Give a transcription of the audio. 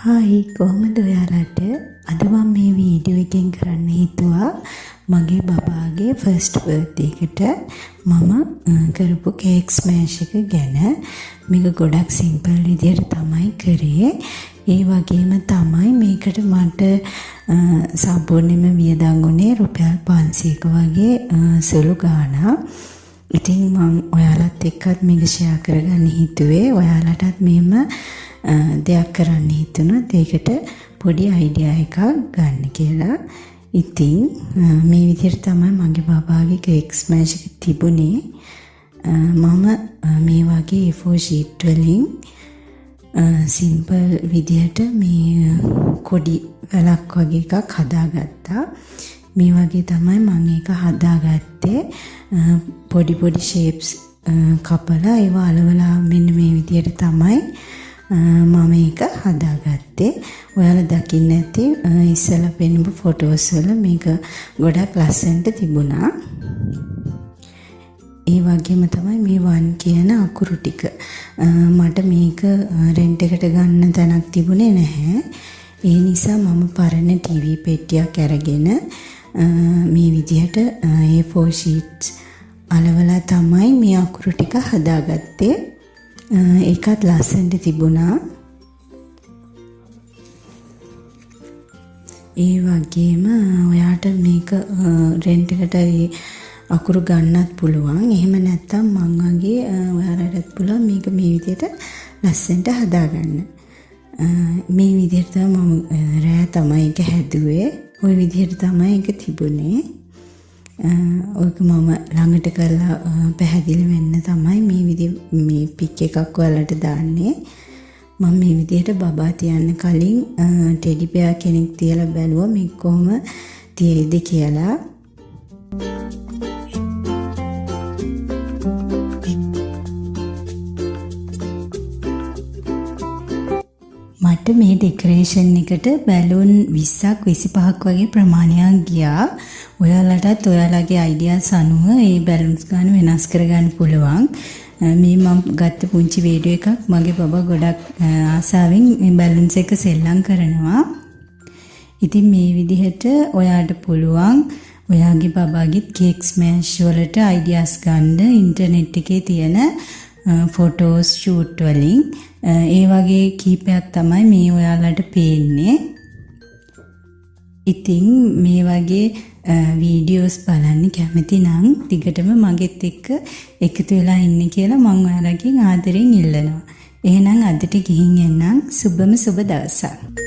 Hi කොහොමද ඔයාලට අද මම මේ වීඩියෝ එකෙන් කරන්න හිතුවා මගේ බබාගේ ෆස්ට් බර්ත්ඩේ එකට මම කරපු කේක් ස්මෑෂ් එක ගැන. මේක ගොඩක් සිම්පල් විදියට තමයි කරේ. ඒ වගේම තමයි මේකට මට සම්පූර්ණයෙන්ම වියදම් වුණේ රුපියල් 500ක වගේ සුළු ගාණක්. ඉතින් මම ඔයාලත් එක්කත් මේක ෂෙයා කරගන්න හිතුවේ. ඔයාලටත් මෙහෙම දෙයක් කරන්න හිතුණොත් ඒකට පොඩි අයිඩියා එකක් ගන්න කියලා. ඉතින් මේ විදිහට තමයි මගේ බබාගේ කේක් ස්මෑෂ් එක තිබුණේ. මම මේ වගේ A4 sheet වලින් සිම්පල් විදිහට මේ කොඩි වලක් වගේ එකක් හදාගත්තා. මේ වගේ තමයි මම ඒක හදාගත්තේ. පොඩි පොඩි shapes කපලා ඒවා අලවලා මෙන්න මේ විදිහට තමයි මම ඒක හදාගත්තේ. ඔයාලා දකින්න ඇති ඉස්සෙල්ලා පෙන්නපු ෆොටෝස් වල මේක ගොඩක් ලස්සනට තිබුණා. ඒ වගේම තමයි මේ 1 කියන අකුරු ටික. මට මේක රෙන්ට් එකට ගන්න තැනක් තිබුණේ නැහැ. ඒ නිසා මම පරණ ටීවී පෙට්ටියක් අරගෙන මේ විදිහට A4 sheets අලවලා තමයි මේ අකුරු ටික හදාගත්තේ. ඒකත් ලස්සනට තිබුණා. ඒ වගේම ඔයාට මේක රෙන්ට් එකට අකුරු ගන්නත් පුළුවන්. එහෙම නැත්නම් මං වගේ ඔයාලටත් පුළුවන් මේක මේ විදිහට ලස්සනට හදාගන්න. මේ විදිහට තමයි මම රෑ තමයි ඒක හැදුවේ. ওই විදිහට තමයි ඒක තිබුණේ. ඔයක මම ළඟට කරලා පැහැදිලි වෙන්න තමයි මේ පික් එකක් ඔයාලට දාන්නේ. මම මේ විදිහට බබා තියන්න කලින් ටෙඩි බෙයා කෙනෙක් තියලා බැලුවා මේක කොහොම තියෙයිද කියලා. මට මේ ඩෙකොරේෂන් එකට බැලුන් 20ක් 25ක් වගේ ප්‍රමාණයක් ගියා. ඔයාලටත් ඔයාලගේ අයිඩියාස් අනුව මේ බැලුන්ස් ගන්න වෙනස් කරගන්න පුළුවන්. මේ මම ගත්ත පුංචි වීඩියෝ එකක් මගේ බබා ගොඩක් ආසාවෙන් මේ බැලුන්ස් එක සෙල්ලම් කරනවා. ඉතින් මේ විදිහට ඔයාට පුළුවන් ඔයාගේ බබාගේ කේක් ස්මෑෂ් වලට අයිඩියාස් ගන්න ඉන්ටර්නෙට් එකේ තියෙන ෆොටෝස් ෂූට් වලින්. ඒ වගේ කීපයක් තමයි මේ ඔයාලට පේන්නේ. ඉතින් මේ වගේ වීඩියෝස් බලන්න කැමති නම් දිගටම මගෙත් එක්ක එකතු වෙලා ඉන්න කියලා මම ඔයාලගෙන් ආදරෙන් ඉල්ලනවා. එහෙනම් අදට ගිහින් එන්නම්. සුබම සුබ දවසක්.